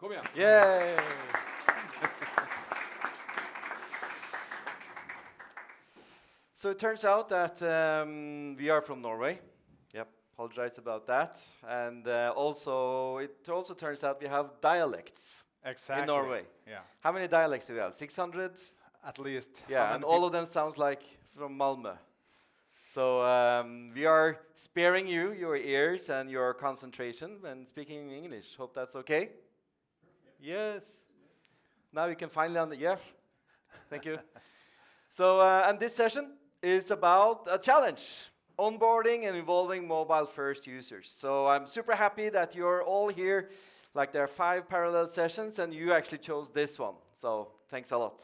Kom igjen. Yay! So it turns out that we are from Norway. Yep, apologize about that. And it also turns out we have dialects in Norway. Yeah. How many dialects do we have? 600? At least. Yeah, and all of them sounds like from Malmö. So we are sparing you, your ears and your concentration when speaking English. Hope that's okay? Yes. Now you can finally yes. Thank you. So, and this session is about a challenge, onboarding and involving mobile-first users. So I'm super happy that you're all here. Like there are 5 parallel sessions, and you actually chose this one. So thanks a lot.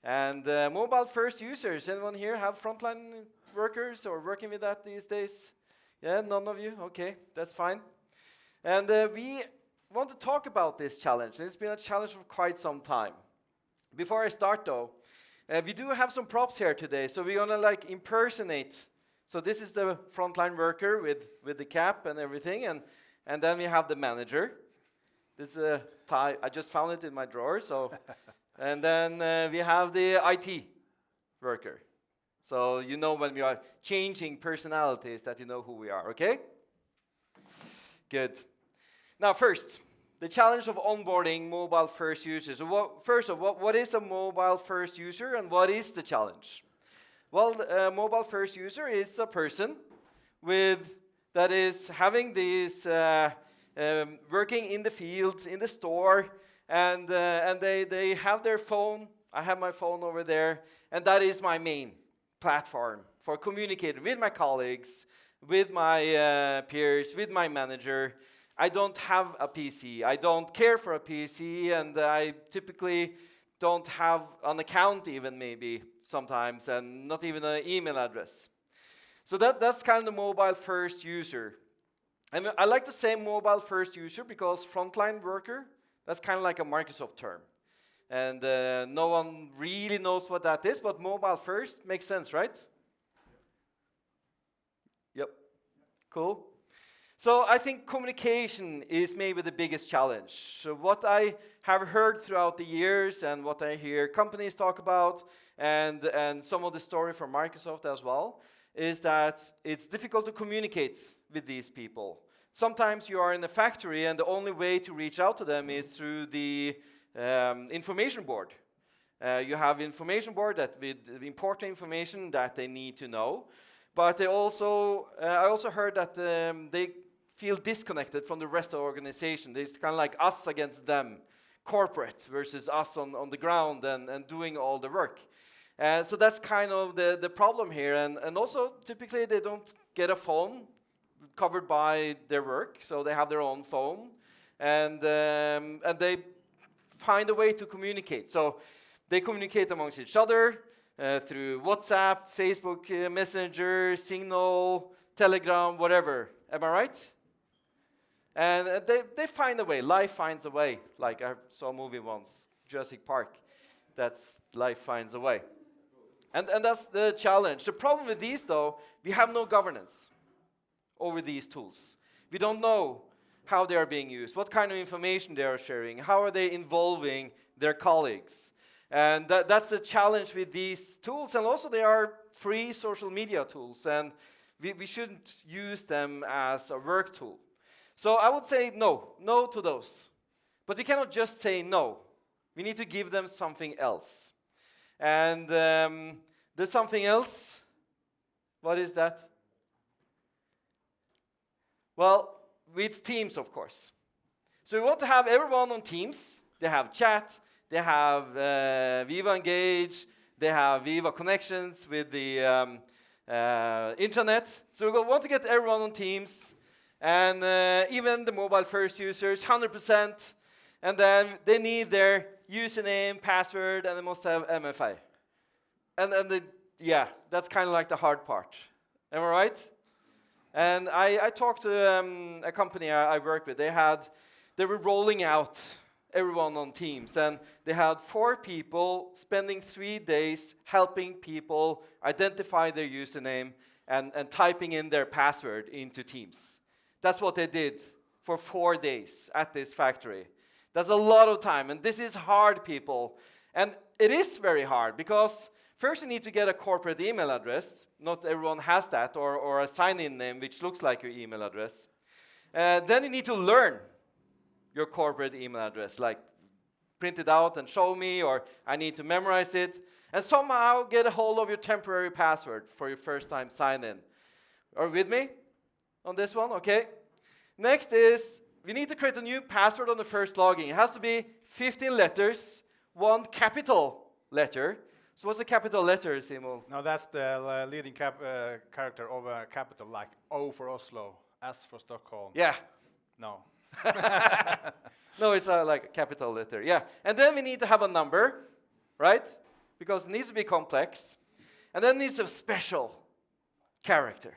And mobile-first users, anyone here have frontline workers or working with that these days? Yeah, none of you? Okay, that's fine. And we want to talk about this challenge. It's been a challenge for quite some time. Before I start though, we do have some props here today, so we're gonna like impersonate. So this is the frontline worker with the cap and everything, and then we have the manager. This is a tie. I just found it in my drawer, so. And then we have the IT worker. So you know when we are changing personalities that you know who we are, okay? Good. Now first, the challenge of onboarding mobile-first users. So what is a mobile-first user and what is the challenge? Well, a mobile-first user is a person that is having this working in the field, in the store, and they have their phone. I have my phone over there, and that is my main platform for communicating with my colleagues, with my peers, with my manager. I don't have a PC. I don't care for a PC, and I typically don't have an account even maybe sometimes, and not even an email address. So that's kind of the mobile-first user. And I like to say mobile-first user because frontline worker, that's kind of like a Microsoft term. And no one really knows what that is, but mobile-first makes sense, right? Yep. Cool. So I think communication is maybe the biggest challenge. So what I have heard throughout the years and what I hear companies talk about and some of the story from Microsoft as well is that it's difficult to communicate with these people. Sometimes you are in a factory and the only way to reach out to them is through the information board. You have information board that with important information that they need to know. But I also heard that they feel disconnected from the rest of the organization. It's kind of like us against them, corporate versus us on the ground and doing all the work. So that's kind of the problem here. And also, typically, they don't get a phone covered by their work, so they have their own phone. And they find a way to communicate. So they communicate amongst each other through WhatsApp, Facebook Messenger, Signal, Telegram, whatever. Am I right? And they find a way. Life finds a way. Like I saw a movie once, Jurassic Park. That's life finds a way. And that's the challenge. The problem with these, though, we have no governance over these tools. We don't know how they are being used, what kind of information they are sharing, how are they involving their colleagues. And that's the challenge with these tools. And also they are free social media tools, and we shouldn't use them as a work tool. So I would say no to those. But we cannot just say no. We need to give them something else. And there's something else. What is that? Well, it's Teams, of course. So we want to have everyone on Teams. They have chat. They have Viva Engage. They have Viva Connections with the intranet. So we want to get everyone on Teams. And even the mobile-first users, 100%. And then they need their username, password, and they must have MFA. And yeah, that's kind of like the hard part. Am I right? And I talked to a company I work with. They were rolling out everyone on Teams, and they had 4 people spending 3 days helping people identify their username and typing in their password into Teams. That's what they did for 4 days at this factory. That's a lot of time, and this is hard, people. And it is very hard, because first you need to get a corporate email address. Not everyone has that, or a sign-in name which looks like your email address. Then you need to learn your corporate email address, like print it out and show me, or I need to memorize it, and somehow get a hold of your temporary password for your first time sign-in. Are you with me on this one? Okay. Next is, we need to create a new password on the first login. It has to be 15 letters, one capital letter. So what's a capital letter, Simon? No, that's the leading character of a capital, like O for Oslo, S for Stockholm. Yeah. No. No, it's like a capital letter. Yeah. And then we need to have a number, right? Because it needs to be complex. And then it needs a special character.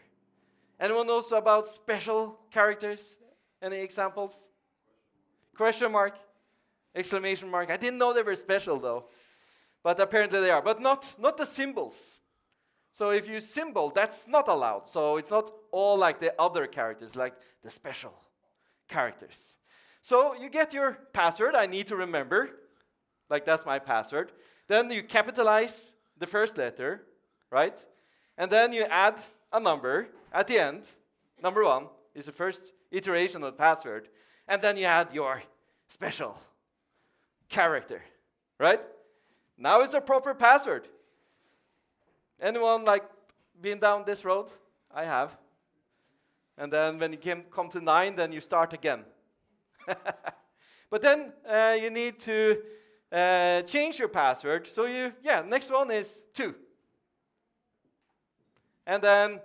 Anyone knows about special characters? Any examples? Question mark, exclamation mark. I didn't know they were special though, but apparently they are. But not the symbols. So if you symbol, that's not allowed. So it's not all like the other characters, like the special characters. So you get your password. I need to remember, like that's my password. Then you capitalize the first letter, right? And then you add a number at the end. Number 1 is the first iteration of the password. And then you add your special character, right? Now it's a proper password. Anyone like been down this road? I have. And then when you come to 9, then you start again. But then you need to change your password. So next one is 2. And then,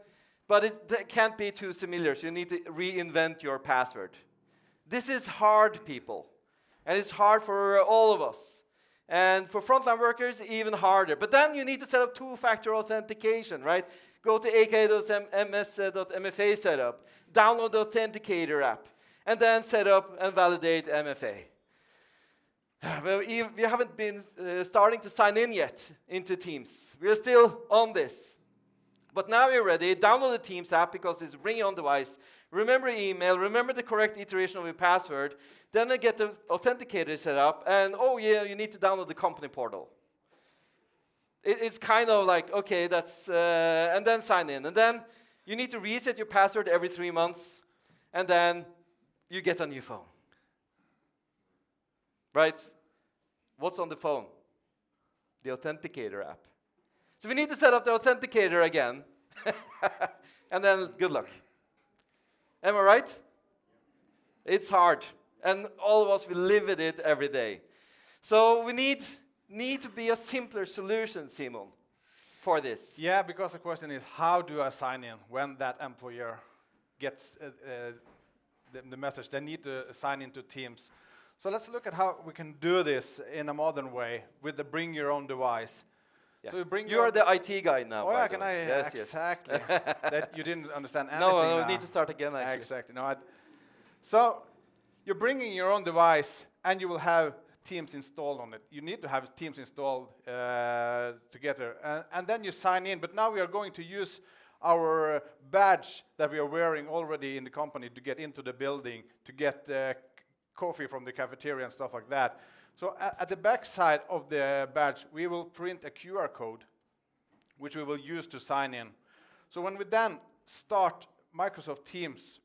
but it can't be too similar, so you need to reinvent your password. This is hard, people. And it's hard for all of us. And for frontline workers, even harder. But then you need to set up two-factor authentication, right? Go to aka.ms.mfa setup, download the Authenticator app, and then set up and validate MFA. Well, we haven't been starting to sign in yet into Teams. We're still on this. But now you're ready. Download the Teams app because it's bring your own device. Remember email. Remember the correct iteration of your password. Then you get the Authenticator set up. And oh yeah, you need to download the company portal. It's kind of like, okay, that's, and then sign in. And then you need to reset your password every 3 months. And then you get a new phone. Right? What's on the phone? The Authenticator app. So we need to set up the Authenticator again. And then good luck. Am I right? It's hard. And all of us, we live with it every day. So we need to be a simpler solution, Simon, for this. Yeah, because the question is, how do I sign in when that employer gets the message? They need to sign into Teams. So let's look at how we can do this in a modern way with the bring your own device. Yeah. So you are the IT guy now. Oh, yeah, can I? Yes, exactly. That you didn't understand anything. No, now. we need to start again, actually. Exactly. No, so you're bringing your own device, and you will have Teams installed on it. You need to have Teams installed together. And then you sign in. But now we are going to use our badge that we are wearing already in the company to get into the building, to get coffee from the cafeteria and stuff like that. So at the back side of the badge, we will print a QR code, which we will use to sign in. So when we then start Microsoft Teams,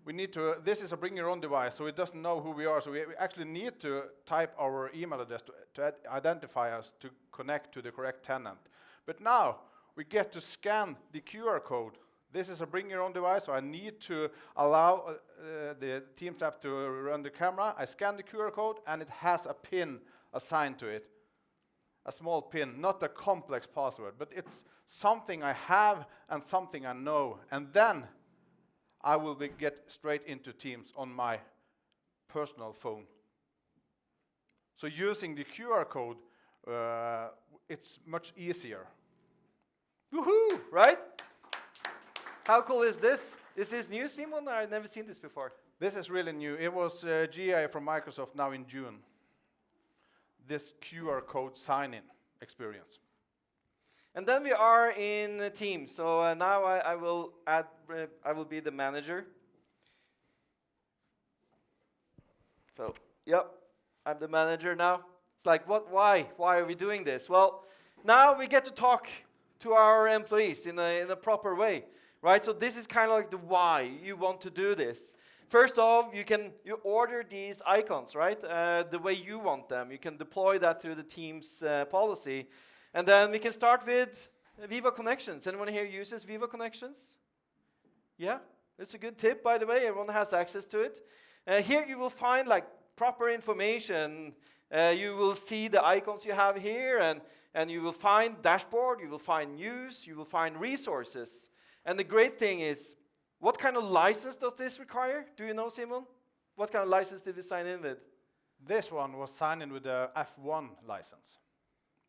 we need to, this is a bring your own device, so it doesn't know who we are. So we actually need to type our email address to identify us, to connect to the correct tenant. But now we get to scan the QR code. This is a bring your own device, so I need to allow the Teams app to run the camera. I scan the QR code, and it has a PIN assigned to it. A small PIN, not a complex password, but it's something I have and something I know. And then I will get straight into Teams on my personal phone. So using the QR code, it's much easier. Woohoo, right? How cool is this? Is this new, Simon? I've never seen this before. This is really new. It was GA from Microsoft now in June. This QR code sign-in experience. And then we are in Teams. So now I will add. I will be the manager. So Yep, I'm the manager now. It's like, what? Why? Why are we doing this? Well, now we get to talk to our employees in a proper way, right? So this is kind of like the why you want to do this. First off, you order these icons, right? The way you want them. You can deploy that through the Teams policy. And then we can start with Viva Connections. Anyone here uses Viva Connections? Yeah, it's a good tip, by the way. Everyone has access to it. Here you will find like proper information. You will see the icons you have here, and you will find dashboard, you will find news, you will find resources. And the great thing is, what kind of license does this require? Do you know, Simon? What kind of license did we sign in with? This one was signed in with the F1 license.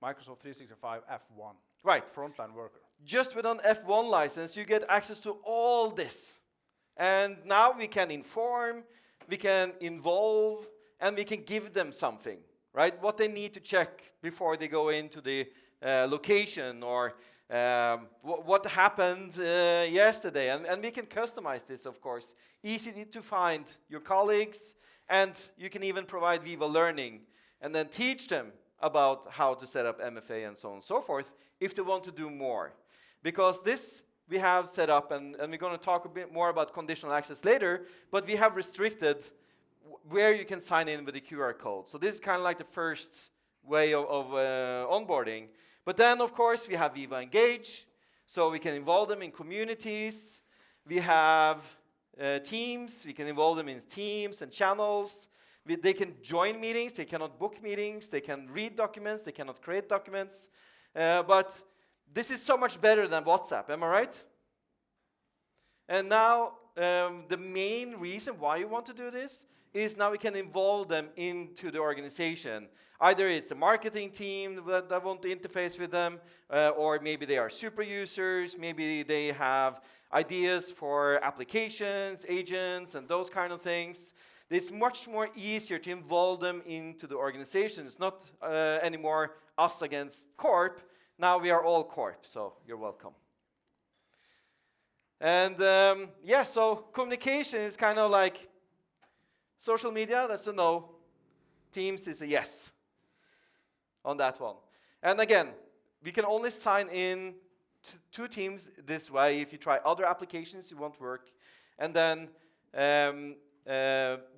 Microsoft 365 F1. Right. Frontline worker. Just with an F1 license, you get access to all this. And now we can inform, we can involve, and we can give them something, right? What they need to check before they go into the location, or what happened yesterday. And we can customize this, of course. Easy to find your colleagues, and you can even provide Viva Learning, and then teach them about how to set up MFA and so on and so forth, if they want to do more. Because this we have set up, and we're going to talk a bit more about conditional access later, but we have restricted where you can sign in with the QR code. So this is kind of like the first way of onboarding. But then, of course, we have Viva Engage, so we can involve them in communities. We have teams, we can involve them in teams and channels. They can join meetings, they cannot book meetings, they can read documents, they cannot create documents. But this is so much better than WhatsApp, am I right? And now, the main reason why you want to do this is now we can involve them into the organization. Either it's a marketing team that want to interface with them, or maybe they are super users, maybe they have ideas for applications, agents, and those kind of things. It's much more easier to involve them into the organization. It's not anymore us against corp. Now we are all corp, so you're welcome. And yeah, so communication is kind of like social media, that's a no. Teams is a yes on that one. And again, we can only sign in to Teams this way. If you try other applications, it won't work. And then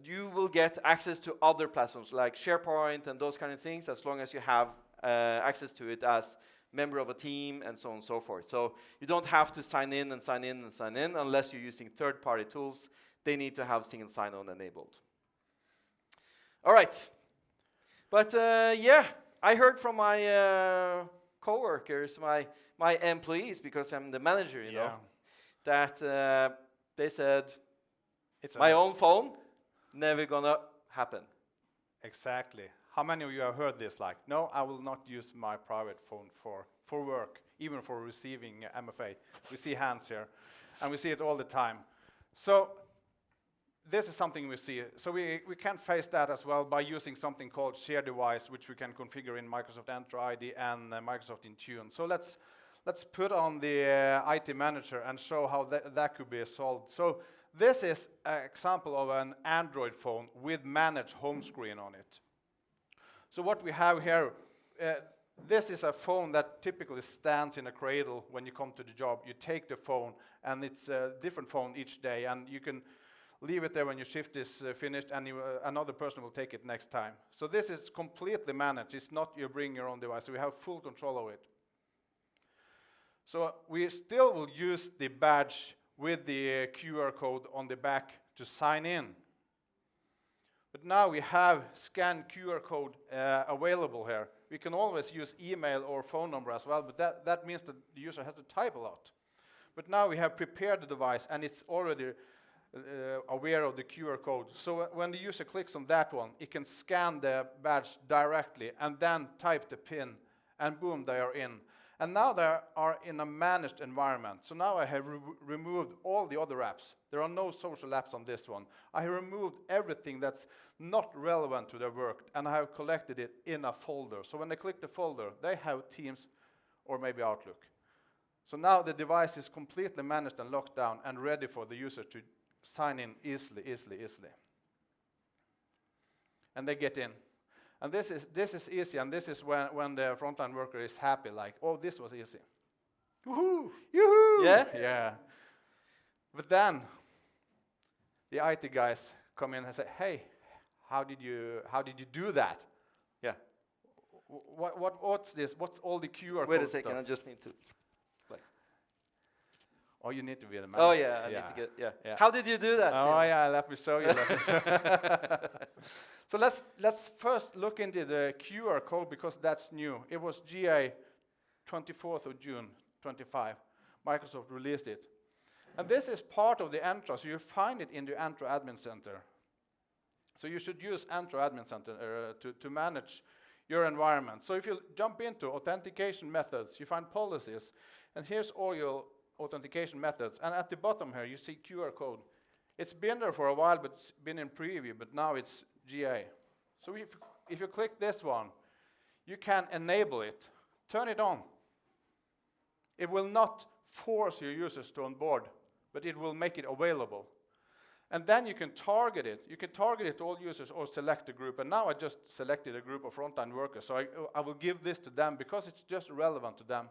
you will get access to other platforms like SharePoint and those kind of things, as long as you have access to it as member of a team and so on and so forth. So you don't have to sign in and sign in and sign in unless you're using third-party tools. They need to have single sign-on enabled. All right. But yeah, I heard from my co-workers, my employees, because I'm the manager, you know, that they said, it's my own phone, never gonna happen. Exactly. How many of you have heard this? Like, no, I will not use my private phone for work, even for receiving MFA. We see hands here, and we see it all the time. So this is something we see. So we can face that as well by using something called Share Device, which we can configure in Microsoft Entra ID and Microsoft Intune. So let's put on the IT manager and show how that could be solved. So this is an example of an Android phone with managed home screen on it. So what we have here, this is a phone that typically stands in a cradle when you come to the job. You take the phone, and it's a different phone each day, and you can leave it there when your shift is finished, and another person will take it next time. So this is completely managed. It's not you bring your own device, so we have full control of it. So we still will use the badge with the QR code on the back to sign in. But now we have scanned QR code available here. We can always use email or phone number as well, but that means that the user has to type a lot. But now we have prepared the device, and it's already aware of the QR code. So when the user clicks on that one, it can scan the badge directly and then type the PIN, and boom, they are in. And now they are in a managed environment. So now I have removed all the other apps. There are no social apps on this one. I have removed everything that's not relevant to their work, and I have collected it in a folder. So when they click the folder, they have Teams or maybe Outlook. So now the device is completely managed and locked down and ready for the user to sign in easily. and they get in. And this is easy, and this is when the frontline worker is happy, like, oh, this was easy. Woohoo! Yoo-hoo! Yeah? Yeah. But then the IT guys come in and say, hey, how did you do that? Yeah. What's this? What's all the QR Wait a code second, stuff? I just need to. Oh, you need to be the man. Oh yeah, I need to get. Yeah. Yeah. How did you do that? Oh Simon? yeah, let me show you. So let's first look into the QR code because that's new. It was GA 24th of June 25. Microsoft released it. And this is part of the Entra, so you find it in the Entra Admin Center. So you should use Entra Admin Center to manage your environment. So if you jump into authentication methods, you find policies, and here's all your authentication methods. And at the bottom here, you see QR code. It's been there for a while, but it's been in preview, but now it's GA. So if you click this one, you can enable it, turn it on. It will not force your users to onboard, but it will make it available. And then you can target it. You can target it to all users or select a group. And now I just selected a group of frontline workers. So I will give this to them because it's just relevant to them.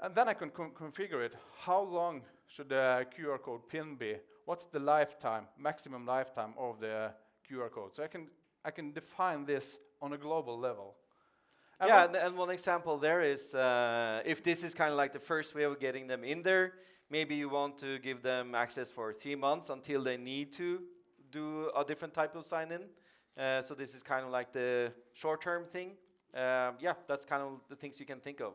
And then I can configure it. How long should the QR code pin be? What's the lifetime, maximum lifetime of the QR code? So I can define this on a global level. And And one example there is if this is kind of like the first way of getting them in there, maybe you want to give them access for 3 months until they need to do a different type of sign-in. So this is kind of like the short-term thing. That's kind of the things you can think of.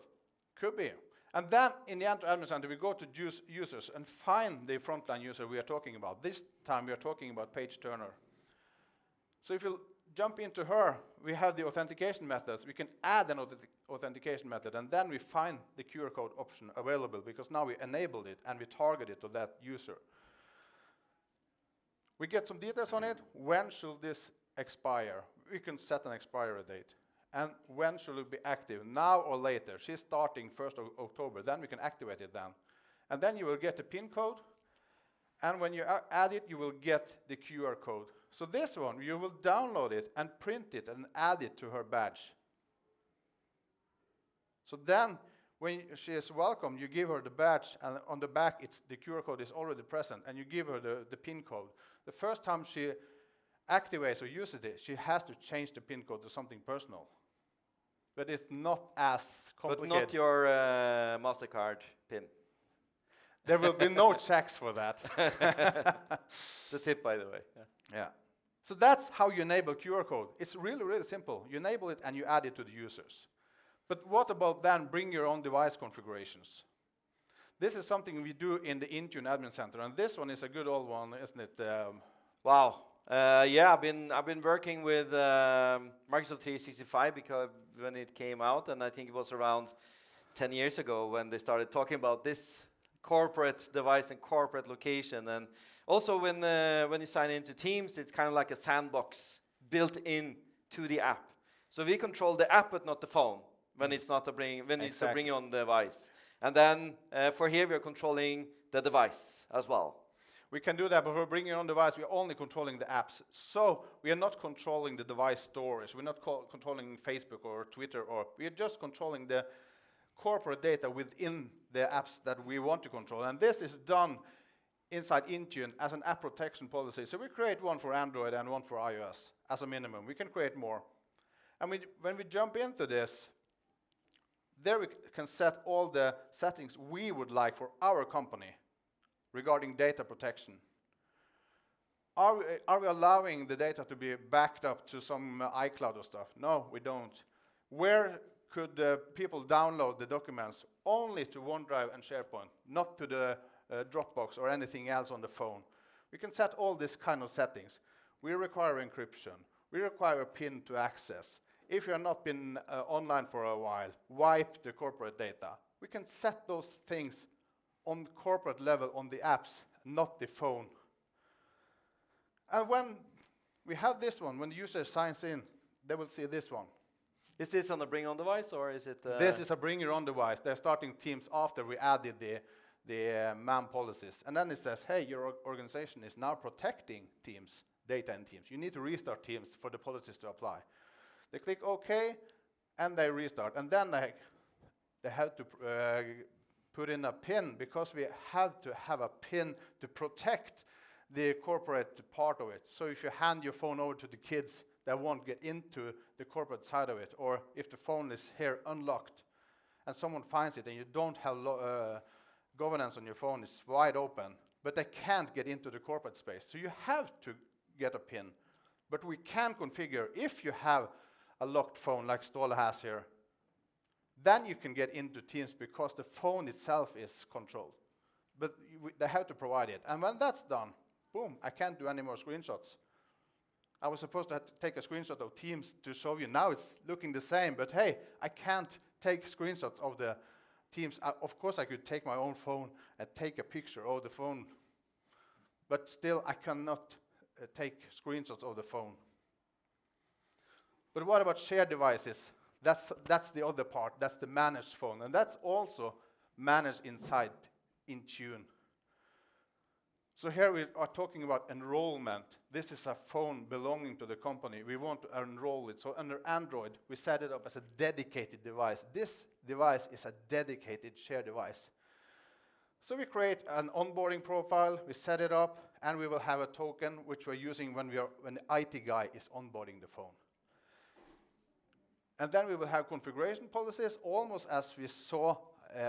Could be. And then in the Entra Admin Center, we go to users and find the frontline user we are talking about. This time we are talking about Paige Turner. So if you jump into her, we have the authentication methods. We can add an authentication method, and then we find the QR code option available because now we enabled it and we target it to that user. We get some details on it. When should this expire? We can set an expiry date. And when should it be active? Now or later? She's starting 1st of October. Then we can activate it then. And then you will get the PIN code. And when you add it, you will get the QR code. So this one, you will download it and print it and add it to her badge. So then, when she is welcome, you give her the badge, and on the back, the QR code is already present, and you give her the PIN code. The first time she activates or uses it, she has to change the PIN code to something personal. But it's not as complicated. But not your MasterCard PIN. There will be no checks for that. It's a tip, by the way. Yeah. So that's how you enable QR code. It's really, really simple. You enable it and you add it to the users. But what about then bring your own device configurations? This is something we do in the Intune Admin Center, and this one is a good old one, isn't it? Wow. I've been working with Microsoft 365 because when it came out, and I think it was around 10 years ago when they started talking about this corporate device and corporate location. And also when you sign into Teams, it's kind of like a sandbox built in to the app. So we control the app but not the phone when it's not it's a bring on device. And then for here we are controlling the device as well. We can do that, but for bringing on device, we are only controlling the apps. So we are not controlling the device storage. We're not controlling Facebook or Twitter, or we are just controlling the corporate data within the apps that we want to control. And this is done inside Intune as an app protection policy. So we create one for Android and one for iOS as a minimum. We can create more. And when we jump into this, there we can set all the settings we would like for our company regarding data protection. Are we allowing the data to be backed up to some iCloud or stuff? No, we don't. Where could people download the documents? Only to OneDrive and SharePoint, not to the Dropbox or anything else on the phone. We can set all these kind of settings. We require encryption. We require a PIN to access. If you have not been online for a while, wipe the corporate data. We can set those things on corporate level on the apps, not the phone. And when we have this one, when the user signs in, they will see this one. Is this on a bring on device or is it? This is a bring your own device. They're starting Teams after we added the MAM policies. And then it says, hey, your organization is now protecting Teams data in Teams. You need to restart Teams for the policies to apply. They click OK, and they restart. And then they have to put in a PIN, because we have to have a PIN to protect the corporate part of it. So if you hand your phone over to the kids, they won't get into the corporate side of it. Or if the phone is here unlocked and someone finds it and you don't have governance on your phone, it's wide open, but they can't get into the corporate space. So you have to get a PIN. But we can configure, if you have a locked phone like Ståle has here, then you can get into Teams because the phone itself is controlled. But they have to provide it. And when that's done, boom, I can't do any more screenshots. I was supposed to take a screenshot of Teams to show you. Now it's looking the same, but hey, I can't take screenshots of the Teams. Of course, I could take my own phone and take a picture of the phone, but still, I cannot take screenshots of the phone. But what about shared devices? That's the other part. That's the managed phone, and that's also managed inside Intune. So here we are talking about enrollment. This is a phone belonging to the company. We want to enroll it. So under Android, we set it up as a dedicated device. This device is a dedicated shared device. So we create an onboarding profile, we set it up, and we will have a token which we're using when the IT guy is onboarding the phone. And then we will have configuration policies, almost as we saw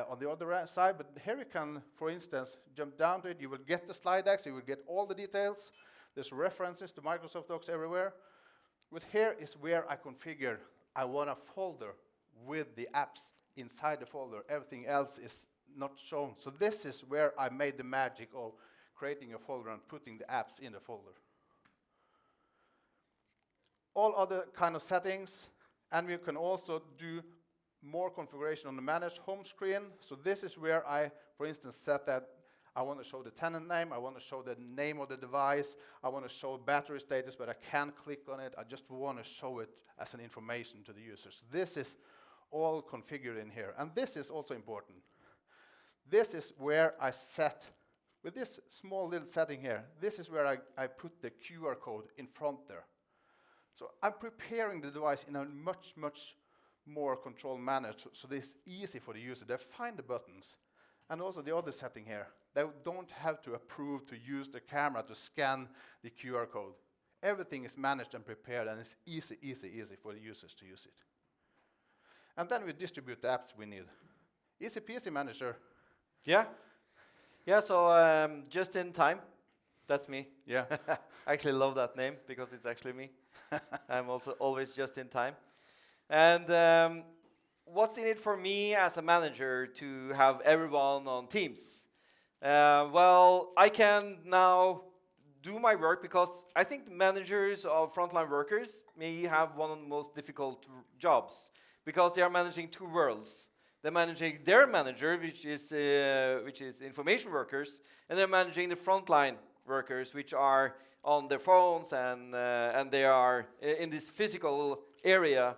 on the other side, but here we can, for instance, jump down to it. You will get the slide decks, you will get all the details. There's references to Microsoft Docs everywhere. But here is where I configure. I want a folder with the apps inside the folder. Everything else is not shown. So this is where I made the magic of creating a folder and putting the apps in the folder. All other kind of settings, and we can also do more configuration on the managed home screen. So this is where I, for instance, set that I want to show the tenant name, I want to show the name of the device, I want to show battery status, but I can't click on it. I just want to show it as an information to the users. This is all configured in here. And this is also important. This is where I set, with this small little setting here, this is where I put the QR code in front there. So I'm preparing the device in a much, much more controlled manner, so it's easy for the user. They find the buttons. And also the other setting here, they don't have to approve to use the camera to scan the QR code. Everything is managed and prepared, and it's easy, easy, easy for the users to use it. And then we distribute the apps we need. Easy peasy manager. Yeah. Yeah, so just in time, that's me. Yeah. I actually love that name because it's actually me. I'm also always just in time. And what's in it for me as a manager to have everyone on Teams? Well, I can now do my work because I think the managers of frontline workers may have one of the most difficult jobs because they are managing two worlds. They're managing their manager, which is information workers, and they're managing the frontline workers, which are on their phones and they are in this physical area.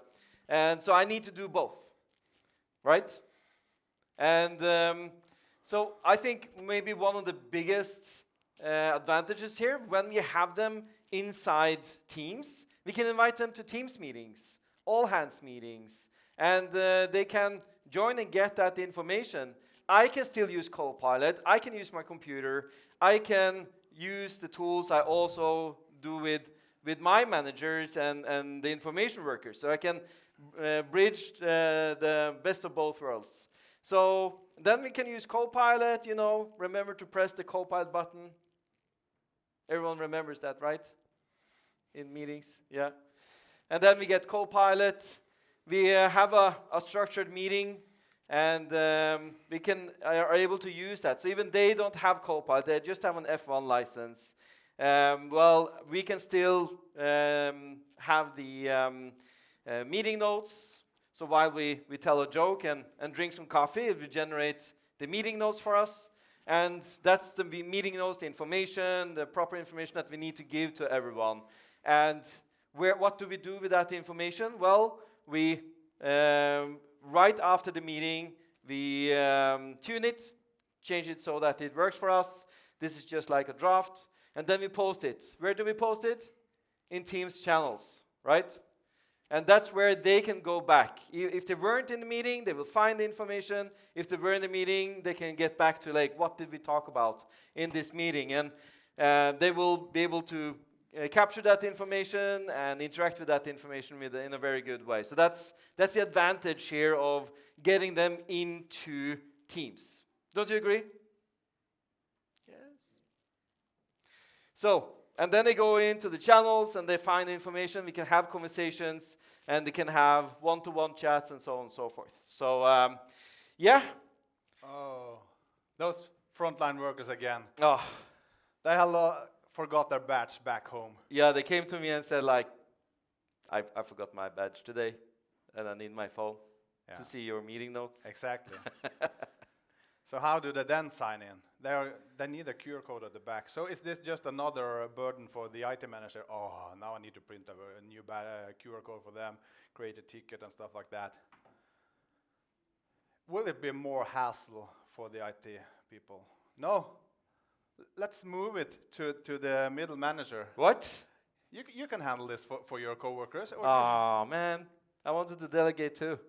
And so I need to do both, right? And so I think maybe one of the biggest advantages here, when we have them inside Teams, we can invite them to Teams meetings, all hands meetings, and they can join and get that information. I can still use Copilot, I can use my computer, I can use the tools I also do with my managers and the information workers. So I can bridge the best of both worlds. So then we can use Copilot, you know, remember to press the Copilot button. Everyone remembers that, right? In meetings, yeah. And then we get Copilot. We have a structured meeting, and we are able to use that. So even they don't have Copilot, they just have an F1 license. Well, we can still have the meeting notes. So while we tell a joke and drink some coffee, it will generate the meeting notes for us. And that's the meeting notes, the information, the proper information that we need to give to everyone. And what do we do with that information? Well, we right after the meeting, we tune it, change it so that it works for us. This is just like a draft. and then we post it. Where do we post it? In Teams channels, right? And that's where they can go back. If they weren't in the meeting, they will find the information. If they were in the meeting, they can get back to like, what did we talk about in this meeting? And they will be able to capture that information and interact with that information in a very good way. So that's the advantage here of getting them into Teams. Don't you agree? Yes. So, and then they go into the channels and they find information. We can have conversations and they can have one-to-one chats and so on and so forth. So, yeah. Oh, those frontline workers again. Oh, They forgot their badge back home. yeah, they came to me and said like, I forgot my badge today and I need my phone to see your meeting notes. Exactly. So how do they then sign in? They need a QR code at the back. So is this just another burden for the IT manager? Oh, now I need to print a new QR code for them, create a ticket and stuff like that. Will it be more hassle for the IT people? No. Let's move it to the middle manager. What? You can handle this for your coworkers. Oh, man. I wanted to delegate too.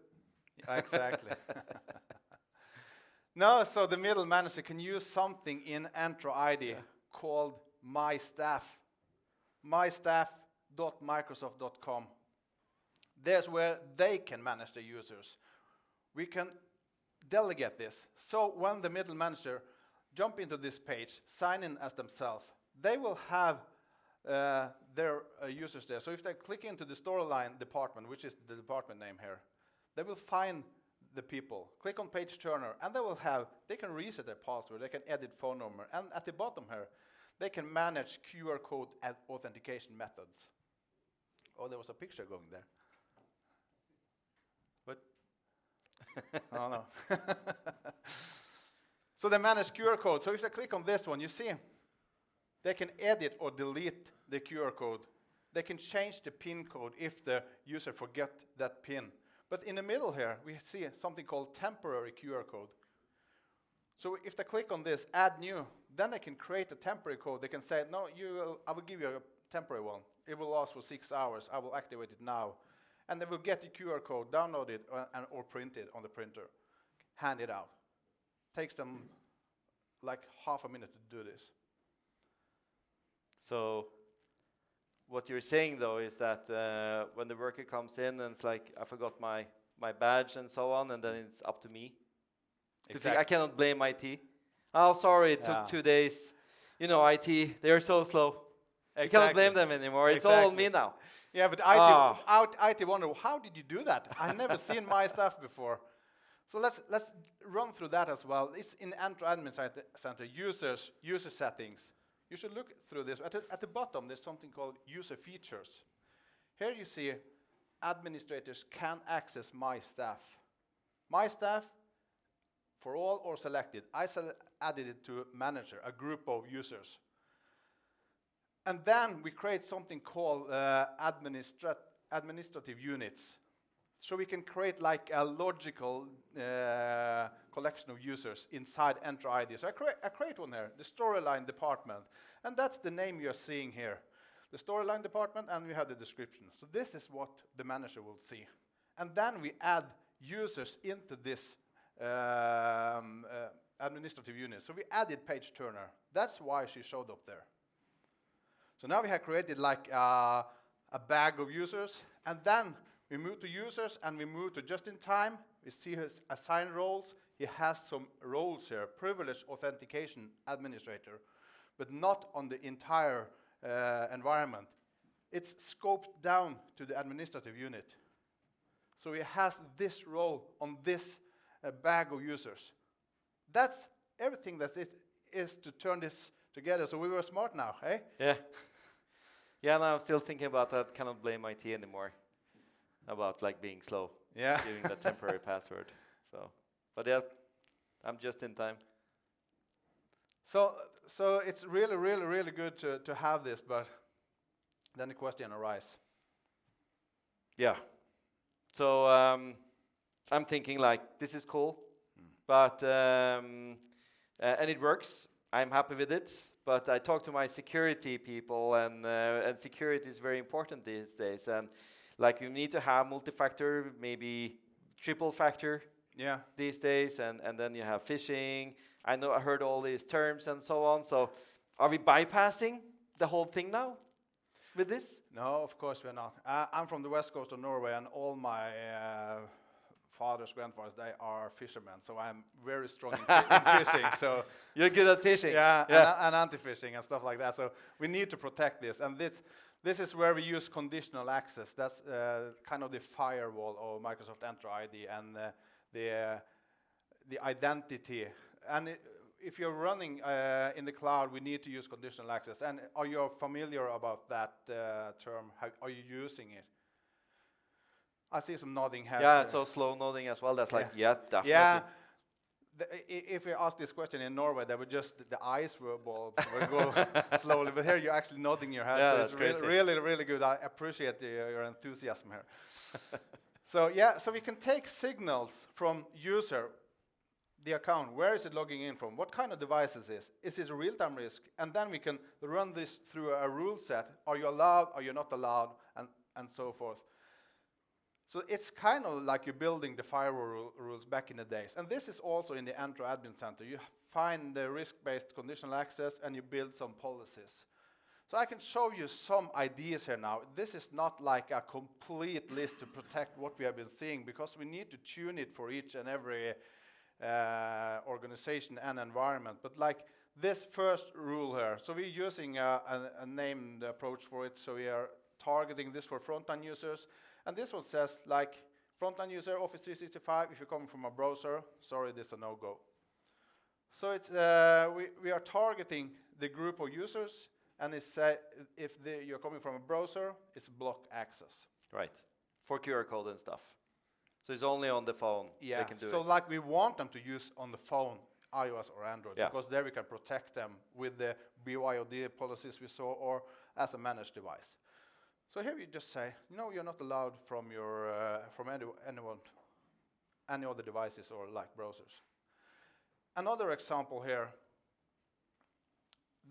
Exactly. No, so the middle manager can use something in Entra ID called My Staff. mystaff.microsoft.com. There's where they can manage the users. We can delegate this. So when the middle manager jump into this page, sign in as themselves, they will have their users there. So if they click into the storyline department, which is the department name here, they will find the people. Click on page turner, and they can reset their password, they can edit phone number, and at the bottom here, they can manage QR code and authentication methods. Oh, there was a picture going there. What? Oh, no. So they manage QR code. So if they click on this one, you see, they can edit or delete the QR code. They can change the PIN code if the user forget that PIN. But in the middle here, we see something called temporary QR code. So if they click on this, add new, then they can create a temporary code. They can say, no, I will give you a temporary one. It will last for 6 hours. I will activate it now. And they will get the QR code, download it, or print it on the printer, hand it out. Takes them like half a minute to do this. So what you're saying, though, is that when the worker comes in and it's like, I forgot my badge and so on, and then it's up to me. Exactly. I cannot blame IT. Oh, sorry, it took 2 days. You know, IT, they're so slow. Exactly. You cannot blame them anymore. It's all on me now. Yeah, but IT wonder, how did you do that? I've never seen my stuff before. So let's run through that as well. It's in Entra Admin Center, user settings. You should look through this. At the bottom, there's something called user features. Here you see administrators can access My Staff. My Staff, for all or selected, I added it to manager, a group of users. And then we create something called administrative units. So we can create like a logical collection of users inside Entra ID. So I create one here, the storyline department. And that's the name you're seeing here. The storyline department, and we have the description. So this is what the manager will see. And then we add users into this administrative unit. So we added page turner. That's why she showed up there. So now we have created like a bag of users, and then we move to users, and we move to just in time. We see his assigned roles. He has some roles here, privileged authentication administrator, but not on the entire environment. It's scoped down to the administrative unit. So he has this role on this bag of users. That's everything that it is to turn this together. So we were smart now, eh? Yeah. Yeah, and I'm still thinking about that. Cannot blame IT anymore. About like being slow. Yeah. Giving the temporary password. So, but yeah, I'm just in time. So it's really, really, really good to have this, but then the question arises. Yeah. So I'm thinking like, this is cool, but and it works. I'm happy with it, but I talk to my security people, and security is very important these days. And like you need to have multi-factor, maybe triple factor these days, and then you have phishing. I heard all these terms and so on. So are we bypassing the whole thing now with this? No, of course we're not. I'm from the west coast of Norway, and all my fathers, grandfathers, they are fishermen. So I'm very strong in fishing. So you're good at fishing. Yeah. And anti-phishing and stuff like that. So we need to protect this. And this is where we use conditional access. That's kind of the firewall of Microsoft Entra ID and the identity. And if you're running in the cloud, we need to use conditional access. And are you familiar about that term? How are you using it? I see some nodding heads. Yeah, so slow nodding as well. That's like, yeah, definitely. Yeah. If we ask this question in Norway, they would just, the eyes will go slowly. But here you're actually nodding your head. Yeah, so that's it's crazy. really, really good. I appreciate your enthusiasm here. So yeah, so we can take signals from user, the account. Where is it logging in from? What kind of devices is it a real-time risk? And then we can run this through a rule set. Are you allowed? Are you not allowed? And so forth. So it's kind of like you're building the firewall rules back in the days. And this is also in the Entra Admin Center. You find the risk-based conditional access and you build some policies. So I can show you some ideas here now. This is not like a complete list to protect what we have been seeing, because we need to tune it for each and every organization and environment. But like this first rule here, so we're using a named approach for it. So we are targeting this for frontline users. And this one says, like, frontline user, Office 365, if you're coming from a browser, sorry, this is a no-go. So it's, we are targeting the group of users, and it's, if you're coming from a browser, it's block access. Right, for QR code and stuff. So it's only on the phone they can do it. So like we want them to use on the phone, iOS or Android, because there we can protect them with the BYOD policies we saw, or as a managed device. So here we just say, no, you're not allowed from your from any other devices or like browsers. Another example here.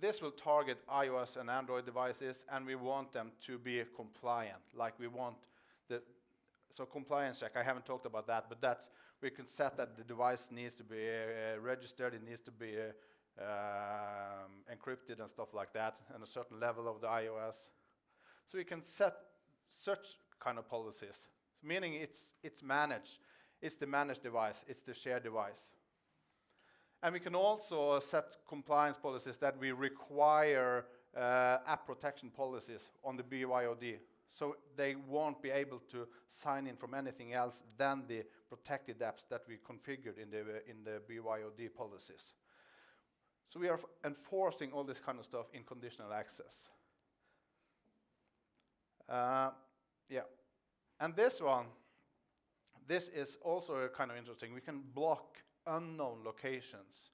This will target iOS and Android devices, and we want them to be compliant. Like we want so compliance check. I haven't talked about that, but that's we can set that the device needs to be registered. It needs to be encrypted and stuff like that, and a certain level of the iOS. So we can set such kind of policies, meaning it's managed. It's the managed device. It's the shared device. And we can also set compliance policies that we require app protection policies on the BYOD. So they won't be able to sign in from anything else than the protected apps that we configured in the BYOD policies. So we are enforcing all this kind of stuff in conditional access. And this one, this is also kind of interesting. We can block unknown locations.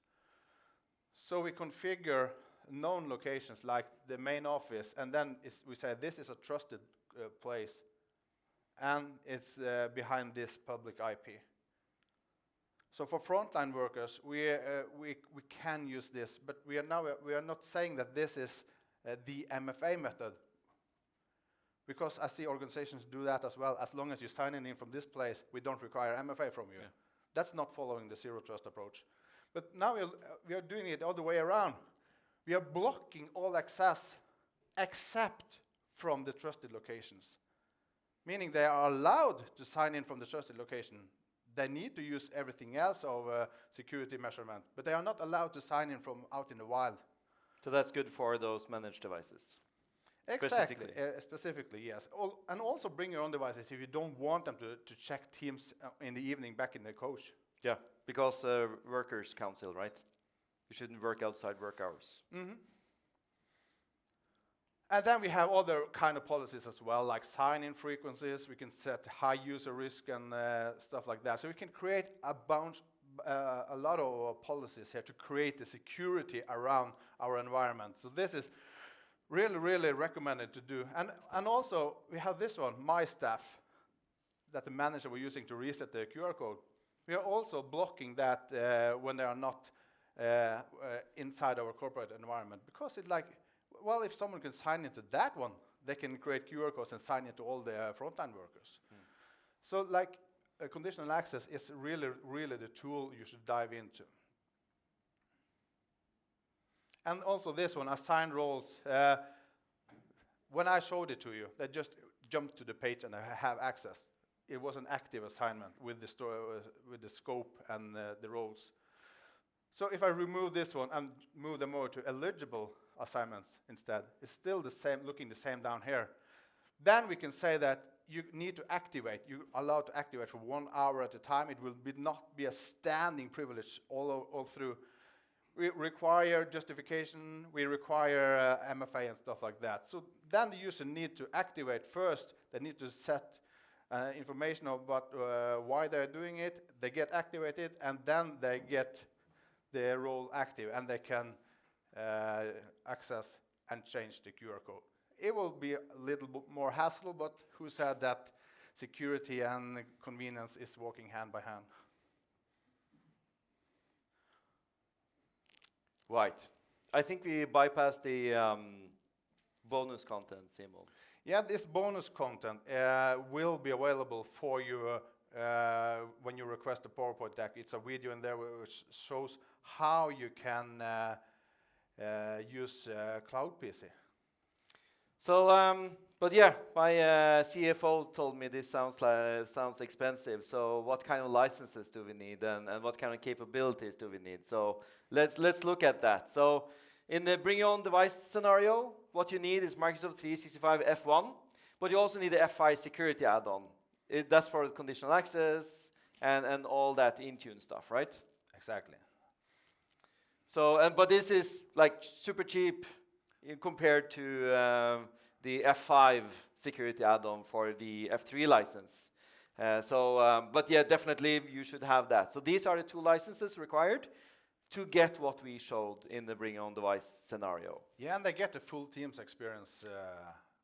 So we configure known locations like the main office, and then we say this is a trusted place, and it's behind this public IP. So for frontline workers, we can use this, but we are not saying that this is the MFA method. Because I see organizations do that as well. As long as you sign in from this place, we don't require MFA from you. Yeah. That's not following the zero trust approach. But now we are doing it all the way around. We are blocking all access except from the trusted locations. Meaning they are allowed to sign in from the trusted location. They need to use everything else of security measurement, but they are not allowed to sign in from out in the wild. So that's good for those managed devices. Exactly, specifically, yes. And also bring your own devices if you don't want them to check Teams in the evening back in the coach. Yeah, because workers' council, right? You shouldn't work outside work hours. Mm-hmm. And then we have other kind of policies as well, like sign-in frequencies. We can set high user risk and stuff like that. So we can create a lot of policies here to create the security around our environment. So this is really, really recommended to do. And also, we have this one, My Staff, that the manager was using to reset the QR code. We are also blocking that when they are not inside our corporate environment, because it's like, well, if someone can sign into that one, they can create QR codes and sign into all the frontline workers. So like conditional access is really, really the tool you should dive into. And also this one, assign roles. When I showed it to you, they just jumped to the page and I have access. It was an active assignment with the scope and the roles. So if I remove this one and move them over to eligible assignments instead, it's still the same, looking the same down here. Then we can say that you need to activate. You're allowed to activate for 1 hour at a time. It will not be a standing privilege all through. We require justification. We require MFA and stuff like that. So then the user need to activate first. They need to set information about why they're doing it. They get activated, and then they get the role active, and they can access and change the QR code. It will be a little bit more hassle, but who said that security and convenience is walking hand by hand? Right. I think we bypassed the bonus content, Simon. Yeah, this bonus content will be available for you when you request a PowerPoint deck. It's a video in there which shows how you can use Cloud PC. So, but yeah, my CFO told me this sounds expensive. So, what kind of licenses do we need, and what kind of capabilities do we need? So, let's look at that. So, in the bring your own device scenario, what you need is Microsoft 365 F1, but you also need the F5 security add-on. That's for conditional access and all that Intune stuff, right? Exactly. So, but this is like super cheap compared to the F5 security add-on for the F3 license. But yeah, definitely you should have that. So these are the 2 licenses required to get what we showed in the bring your own device scenario. Yeah, and they get the full Teams experience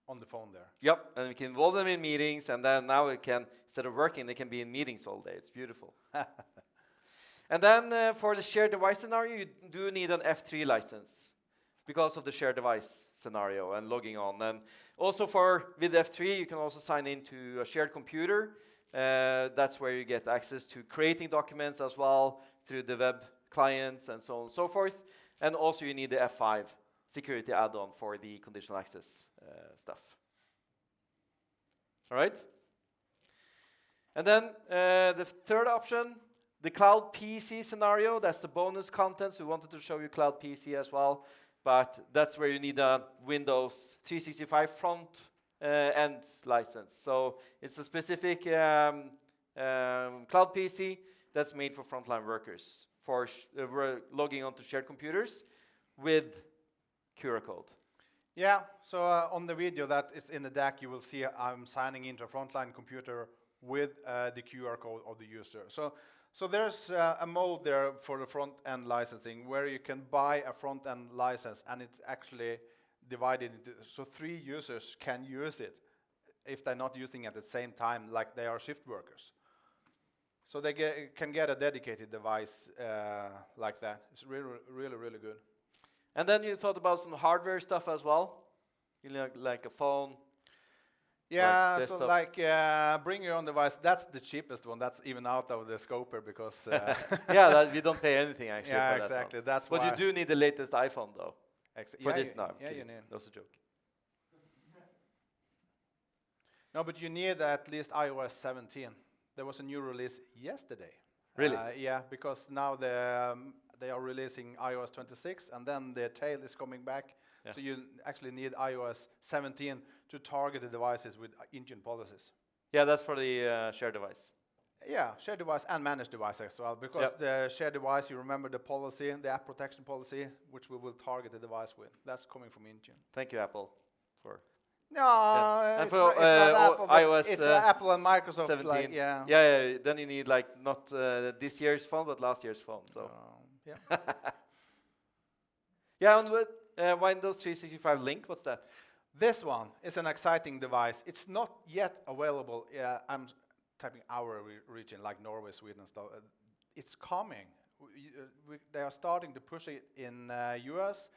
on the phone there. Yep, and we can involve them in meetings, and then now it can, instead of working, they can be in meetings all day. It's beautiful. And then for the shared device scenario, you do need an F3 license because of the shared device scenario and logging on. And also with F3, you can also sign into a shared computer. That's where you get access to creating documents as well through the web clients and so on and so forth. And also you need the F5 security add-on for the conditional access stuff. All right? And then the third option, the Cloud PC scenario, that's the bonus content. So we wanted to show you Cloud PC as well, but that's where you need a Windows 365 front end license. So it's a specific Cloud PC that's made for frontline workers for logging onto shared computers with QR code. Yeah, so on the video that is in the deck, you will see I'm signing into a frontline computer with the QR code of the user. So there's a mode there for the front-end licensing where you can buy a front-end license, and it's actually divided into, so 3 users can use it if they're not using it at the same time, like they are shift workers. So they can get a dedicated device like that. It's really, really, really good. And then you thought about some hardware stuff as well, like a phone. Yeah, like so like bring your own device. That's the cheapest one. That's even out of the scoper because. Yeah, we don't pay anything actually. Yeah, for exactly. That That's but why. you do need the latest iPhone though. For this, no, yeah, you need. That's a joke. No, but you need at least iOS 17. There was a new release yesterday. Really? Yeah, because now they are releasing iOS 26, and then the tail is coming back. Yeah. So you actually need iOS 17 to target the devices with Intune policies. Yeah, that's for the shared device. Yeah, shared device and managed device as well. Because the shared device, you remember the policy, the app protection policy, which we will target the device with. That's coming from Intune. Thank you, Apple, for. No, yeah. it's not Apple, but iOS, it's Apple and Microsoft. 17. Like, yeah. Yeah, then you need like not this year's phone, but last year's phone. So. Yeah. Yeah, and with Windows 365 Link, what's that? This one is an exciting device. It's not yet available. I'm typing our region, like Norway, Sweden, and stuff. It's coming. they are starting to push it in US.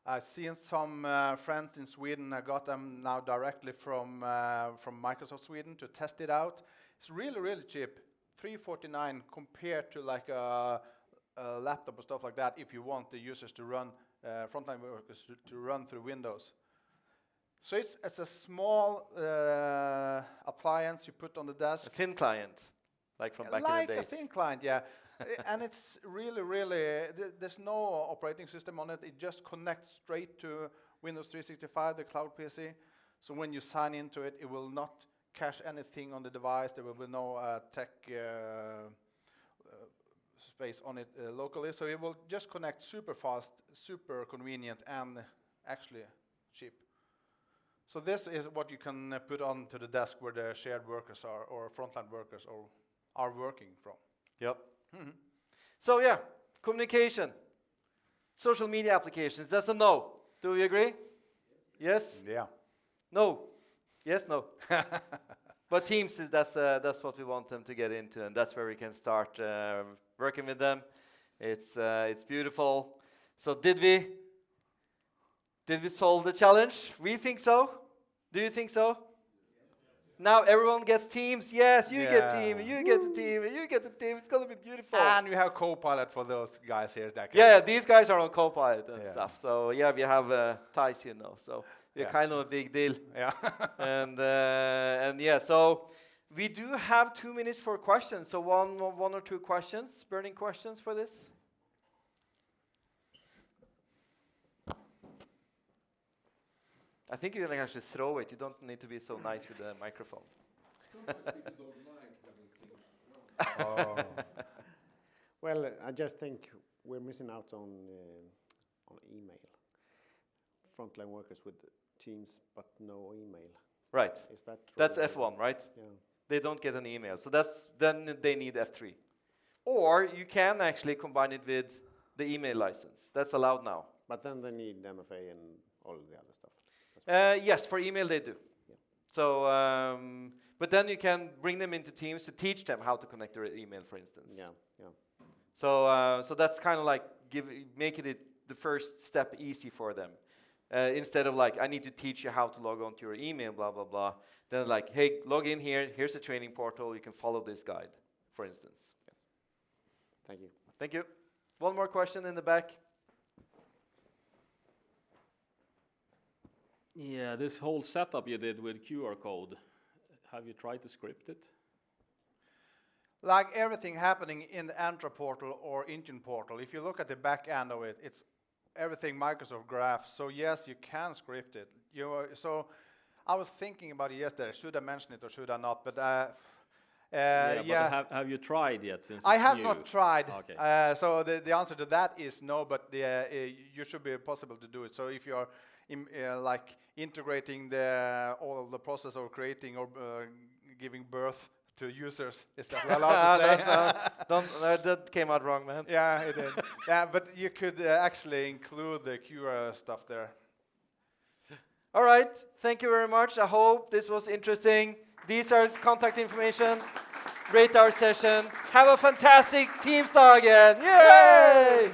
I've seen some friends in Sweden. I got them now directly from Microsoft Sweden to test it out. It's really, really cheap, $349 compared to like a laptop or stuff like that. If you want the users to run frontline workers to run through Windows. So it's a small appliance you put on the desk. A thin client, like from back in the days. Like a thin client, yeah. And it's really, really, there's no operating system on it. It just connects straight to Windows 365, the cloud PC. So when you sign into it, it will not cache anything on the device. There will be no tech space on it locally. So it will just connect super fast, super convenient, and actually cheap. So this is what you can put onto the desk where the shared workers are, or frontline workers are working from. Yep. So yeah, communication, social media applications, that's a no. Do we agree? Yes? Yeah. No. Yes, no. But Teams, that's what we want them to get into, and that's where we can start working with them. It's beautiful. So did we solve the challenge? We think so. Do you think so? Now everyone gets Teams. Yes, you get Team, you get the Team, you get the Team. It's going to be beautiful. And we have Copilot for those guys here. That yeah, these guys are on Copilot and stuff. So yeah, we have ties, you know. So we're kind of a big deal. Yeah. and yeah, so we do have 2 minutes for questions. So one or two questions, burning questions for this. I think you can actually throw it. You don't need to be so nice with the microphone. Well, I just think we're missing out on email. Frontline workers with Teams, but no email. Right. Is that true? That's F1, right? Yeah. They don't get an email. So then they need F3. Or you can actually combine it with the email license. That's allowed now. But then they need MFA and all the other stuff. Yes, for email they do. Yeah. So, but then you can bring them into Teams to teach them how to connect their email, for instance. Yeah, yeah. So that's kind of like making it the first step easy for them. Instead of like, I need to teach you how to log on to your email, blah, blah, blah. Then like, hey, log in here. Here's a training portal. You can follow this guide, for instance. Yes. Thank you. Thank you. One more question in the back. Yeah, this whole setup you did with QR code, have you tried to script it? Like everything happening in the Entra portal or Engine portal, if you look at the back end of it, it's everything Microsoft Graph. So yes, you can script it. So I was thinking about it yesterday. Should I mention it or should I not? But But have you tried yet? Since I it's have new? not tried. Okay. So the answer to that is no. But you should be possible to do it. So if you are like integrating all of the process of creating or giving birth to users, is that we're allowed to say? That came out wrong, man. Yeah, it did. Yeah, but you could actually include the QR stuff there. All right, thank you very much. I hope this was interesting. These are contact information. Rate our session. Have a fantastic Teamsdagen. Yay!